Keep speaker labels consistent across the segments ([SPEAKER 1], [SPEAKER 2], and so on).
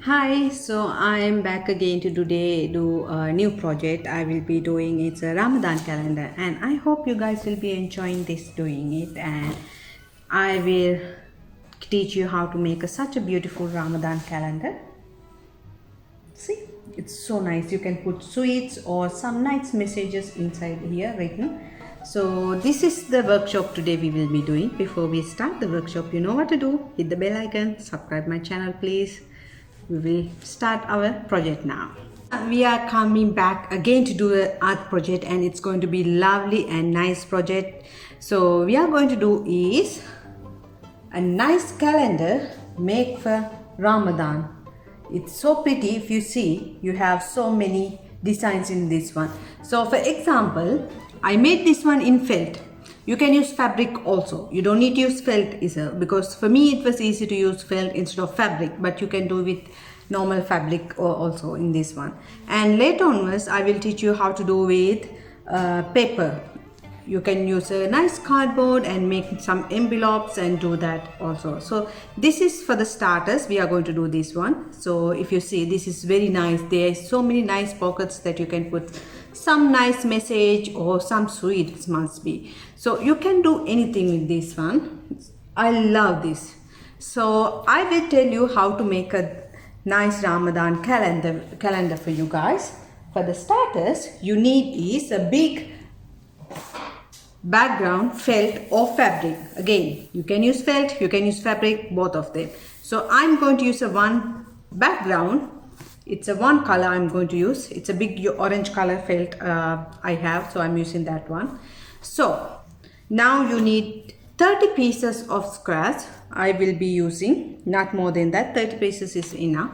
[SPEAKER 1] Hi, so I'm back again to today do a new project. I will be doing it's a Ramadan calendar, and I hope you guys will be enjoying this doing it. And I will teach you how to make such a beautiful Ramadan calendar. See, it's so nice. You can put sweets or some nice messages inside here right now. So this is the workshop today we will be doing. Before we start the workshop, you know what to do. Hit the bell icon, subscribe my channel please. We will start our project now. We are coming back again to do an art project, and it's going to be lovely and nice project. So we are going to do is a nice calendar make for Ramadan. It's so pretty. If you see, you have so many designs in this one. So for example, I made this one in felt. You can use fabric also. You don't need to use felt because for me it was easy to use felt instead of fabric, but you can do with normal fabric also in this one. And later onwards I will teach you how to do with paper. You can use a nice cardboard and make some envelopes and do that also. So this is for the starters. We are going to do this one. So if you see, this is very nice. There are so many nice pockets that you can put some nice message or some sweets must be. So you can do anything with this one. I love this. So I will tell you how to make a nice Ramadan calendar for you guys. For the starters, you need is a big background, felt or fabric. Again, you can use felt, you can use fabric, both of them. So I'm going to use a one background. It's a one color I'm going to use. It's a big orange color felt I have, so I'm using that one. So now you need 30 pieces of squares. I will be using not more than that. 30 pieces is enough.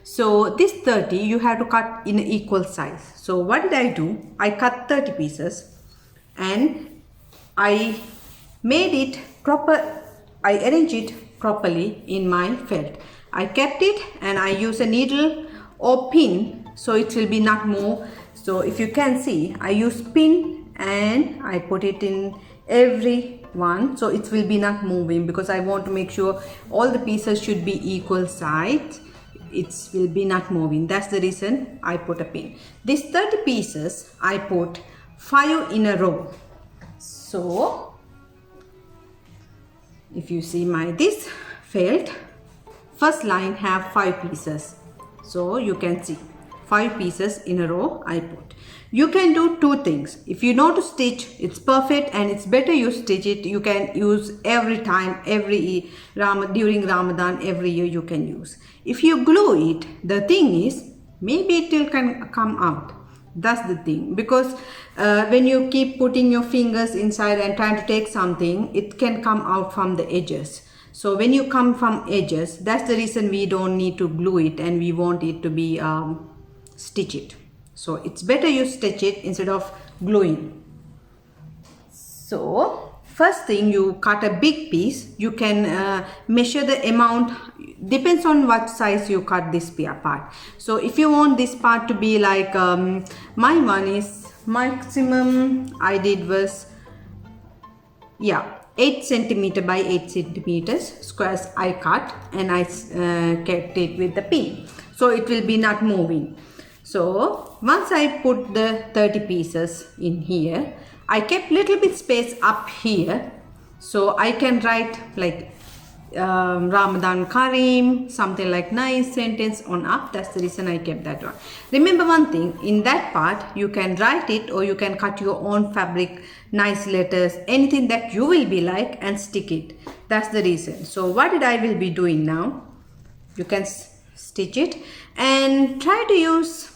[SPEAKER 1] So this 30 you have to cut in equal size. So what did I do? I cut 30 pieces and I made it proper. I arranged it properly in my felt. I kept it and I use a needle or pin so it will be not more. So if you can see, I use pin and I put it in every one so it will be not moving, because I want to make sure all the pieces should be equal size. It will be not moving. That's the reason I put a pin. These 30 pieces I put 5 in a row. So if you see my this felt, first line have 5 pieces. So you can see 5 pieces in a row I put. You can do two things. If you know to stitch, it's perfect, and it's better you stitch it. You can use every time, during Ramadan, every year you can use. If you glue it, the thing is, maybe it will can come out. That's the thing, because when you keep putting your fingers inside and trying to take something, it can come out from the edges. So when you come from edges, that's the reason we don't need to glue it, and we want it to be stitch it. So it's better you stitch it instead of gluing. So first thing, you cut a big piece. You can measure the amount, depends on what size you cut this part. So if you want this part to be like my one is maximum I did was 8 centimeter by 8 centimeters squares I cut, and I kept it with the pin so it will be not moving. So once I put the 30 pieces in here, I kept little bit space up here so I can write like Ramadan Kareem, something like nice sentence on up. That's the reason I kept that one. Remember one thing, in that part you can write it, or you can cut your own fabric, nice letters, anything that you will be like, and stick it. That's the reason. So what did I will be doing now? You can stitch it and try to use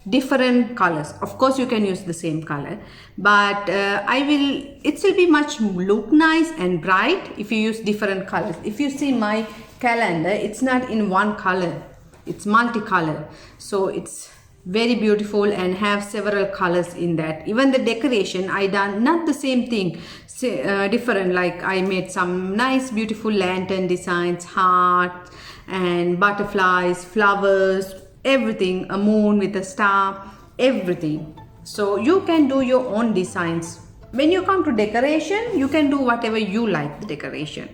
[SPEAKER 1] different colors. Of course you can use the same color, but it will be much look nice and bright if you use different colors. If you see my calendar, it's not in one color, it's multicolor, so it's very beautiful and have several colors in that. Even the decoration I done not the same thing, different, like I made some nice beautiful lantern designs, hearts and butterflies, flowers, everything, a moon with a star, everything. So you can do your own designs. When you come to decoration, you can do whatever you like the decoration.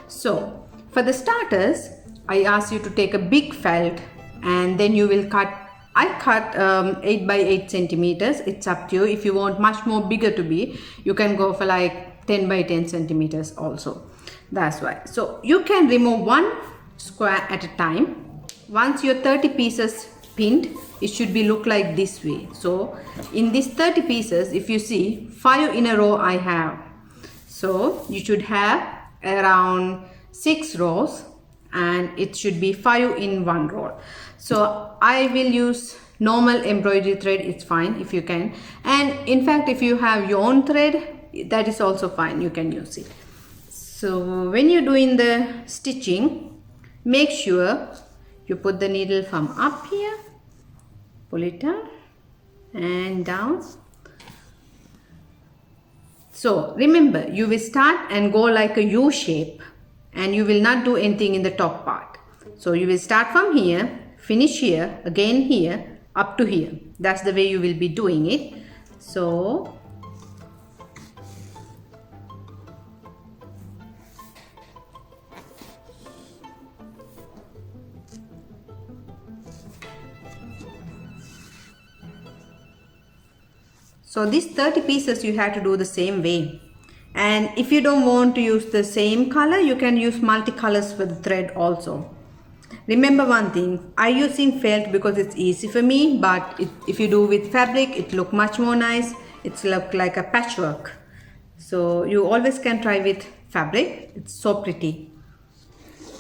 [SPEAKER 1] So for the starters, I ask you to take a big felt and then you will cut. I cut 8 by 8 centimeters. It's up to you. If you want much more bigger to be, you can go for like 10 by 10 centimeters also. That's why. So you can remove one square at a time. Once your 30 pieces pinned, it should be look like this way. So in these 30 pieces, if you see 5 in a row I have. So you should have around 6 rows, and it should be 5 in one row. So I will use normal embroidery thread. It's fine if you can, and in fact if you have your own thread, that is also fine, you can use it. So when you're doing the stitching, make sure you put the needle from up here, pull it down and down. So remember, you will start and go like a U shape, and you will not do anything in the top part. So you will start from here, finish here, again here, up to here. That's the way you will be doing it. So these 30 pieces you have to do the same way. And if you don't want to use the same color, you can use multicolors for the thread also. Remember one thing, I'm using felt because it's easy for me, but if you do with fabric, it look much more nice. It's look like a patchwork. So you always can try with fabric. It's so pretty.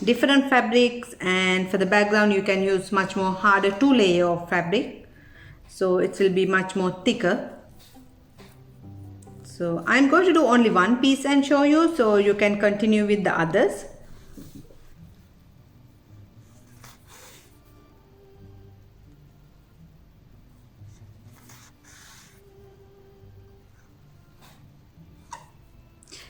[SPEAKER 1] Different fabrics, and for the background you can use much more harder 2 layer of fabric. So it will be much more thicker. So I'm going to do only one piece and show you, so you can continue with the others.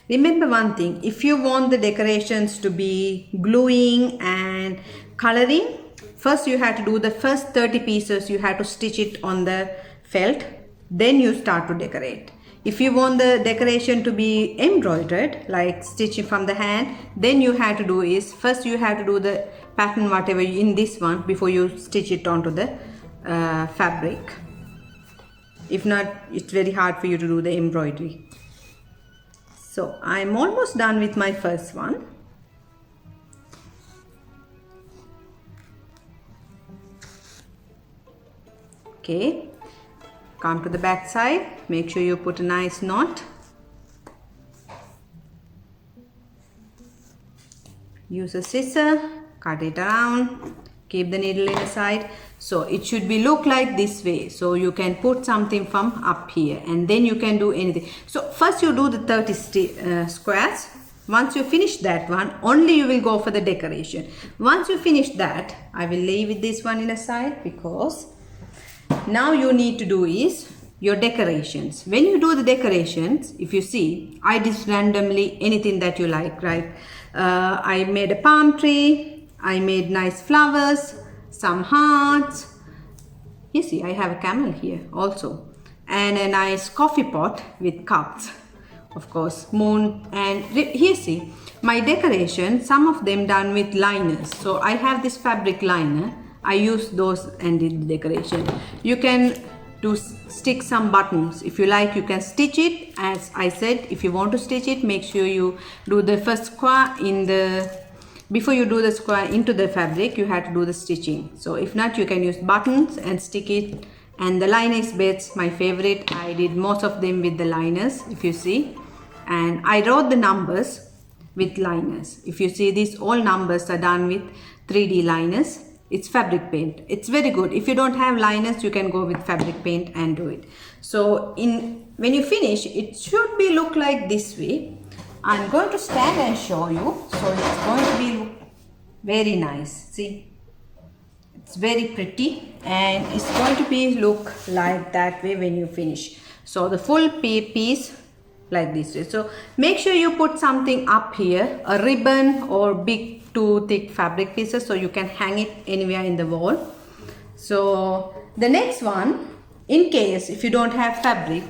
[SPEAKER 1] Remember one thing, if you want the decorations to be gluing and coloring, first you have to do the first 30 pieces, you have to stitch it on the felt, then you start to decorate. If you want the decoration to be embroidered, like stitching from the hand, then you have to do is, first you have to do the pattern whatever in this one before you stitch it onto the fabric. If not, it's very hard for you to do the embroidery. So I'm almost done with my first one. Okay, come to the back side, make sure you put a nice knot. Use a scissor, cut it around, keep the needle in the side. So it should be look like this way. So you can put something from up here, and then you can do anything. So first you do the 30 squares. Once you finish that one, only you will go for the decoration. Once you finish that, I will leave this one in a side, because now you need to do is your decorations. When you do the decorations, if you see, I did randomly anything that you like, right? I made a palm tree, I made nice flowers, some hearts. You see, I have a camel here also, and a nice coffee pot with cups, of course, moon. And here see my decoration, some of them done with liners. So I have this fabric liner, I use those and did the decoration. You can do stick some buttons if you like. You can stitch it. As I said, if you want to stitch it, make sure you do the first square in the, before you do the square into the fabric, you have to do the stitching. So if not, you can use buttons and stick it. And the liners bits, my favorite, I did most of them with the liners, if you see. And I wrote the numbers with liners. If you see, these all numbers are done with 3D liners. It's fabric paint. It's very good. If you don't have liners, you can go with fabric paint and do it. So when you finish, it should be look like this way. I'm going to stand and show you. So it's going to be very nice. See, it's very pretty, and it's going to be look like that way when you finish. So the full piece like this way. So make sure you put something up here, a ribbon or big two thick fabric pieces, so you can hang it anywhere in the wall. So the next one, in case if you don't have fabric,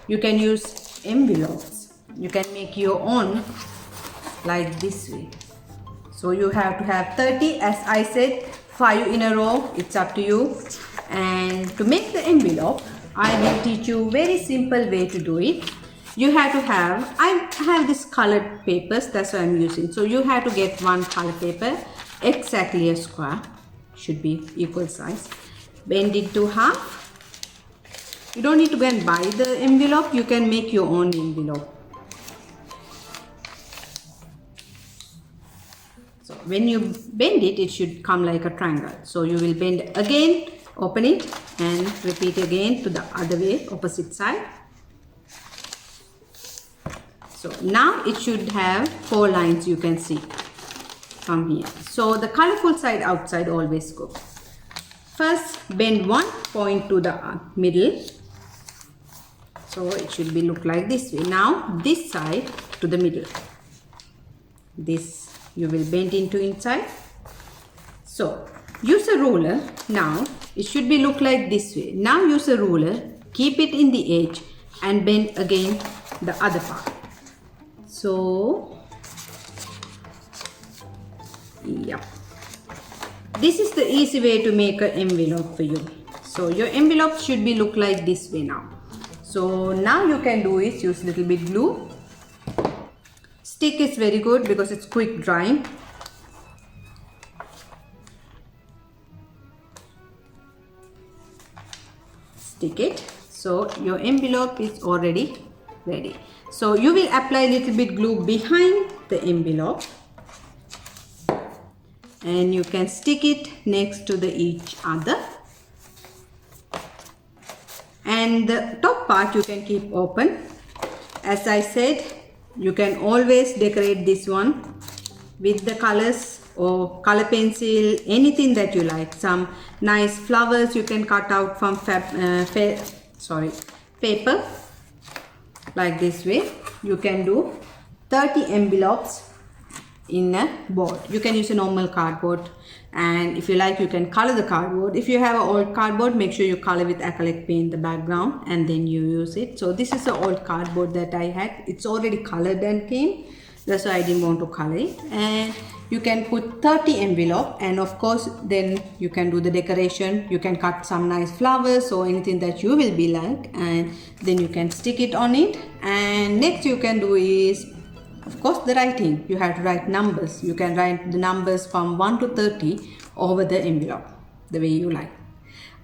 [SPEAKER 1] you can use envelopes. You can make your own like this way. So you have to have 30, as I said, 5 in a row, it's up to you. And to make the envelope, I will teach you very simple way to do it. You have to have, I have this colored papers, that's what I'm using. So you have to get one color paper, exactly a square, should be equal size. Bend it to half. You don't need to go and buy the envelope, you can make your own envelope. So when you bend it, it should come like a triangle. So you will bend again, open it and repeat again to the other way, opposite side. So now it should have 4 lines, you can see from here. So the colorful side outside always go. First bend one point to the middle. So it should be look like this way. Now this side to the middle. This you will bend into inside. So use a ruler. Now it should be look like this way. Now use a ruler, keep it in the edge and bend again the other part. So yeah, this is the easy way to make an envelope for you. So your envelope should be look like this way now. So now you can do is use little bit glue. Stick is very good because it's quick drying. Stick it. So your envelope is already ready. So you will apply little bit glue behind the envelope and you can stick it next to each other. And the top part you can keep open. As I said, you can always decorate this one with the colors or color pencil, anything that you like. Some nice flowers you can cut out from paper like this way. You can do 30 envelopes in a board. You can use a normal cardboard, and if you like you can color the cardboard. If you have an old cardboard, make sure you color with acrylic paint the background and then you use it. So this is an old cardboard that I had. It's already colored and came, that's why I didn't want to color it. And you can put 30 envelope, and of course then you can do the decoration. You can cut some nice flowers or anything that you will be like, and then you can stick it on it. And next you can do is, of course, the writing. You have to write numbers. You can write the numbers from 1 to 30 over the envelope, the way you like.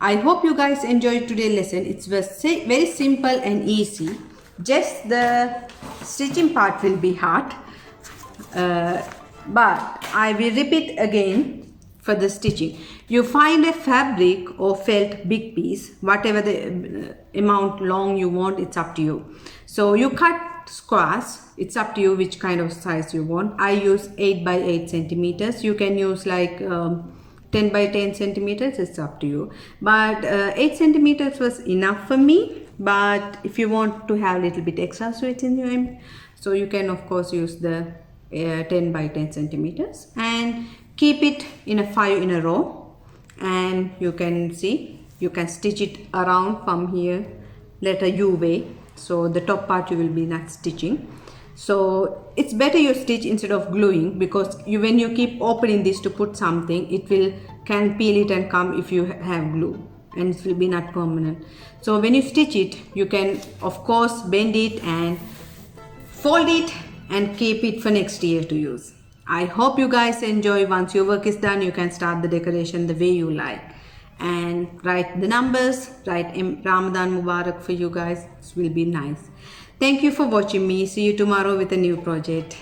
[SPEAKER 1] I hope you guys enjoyed today's lesson. It's very simple and easy. Just the stitching part will be hard. But I will repeat again for the stitching. You find a fabric or felt big piece, whatever the amount long you want, it's up to you. So you cut squares, it's up to you which kind of size you want. I use 8 by 8 centimeters. You can use like 10 by 10 centimeters, it's up to you. But 8 centimeters was enough for me. But if you want to have a little bit extra switch in your end, so you can of course use the 10 by 10 centimeters and keep it in a 5 in a row. And you can see, you can stitch it around from here, letter U way. So the top part you will be not stitching. So it's better you stitch instead of gluing, because when you keep opening this to put something, it can peel it and come if you have glue, and it will be not permanent. So when you stitch it, you can of course bend it and fold it and keep it for next year to use. I hope you guys enjoy. Once your work is done, you can start the decoration the way you like and write the numbers, write Ramadan Mubarak for you guys. It will be nice. Thank you for watching me. See you tomorrow with a new project.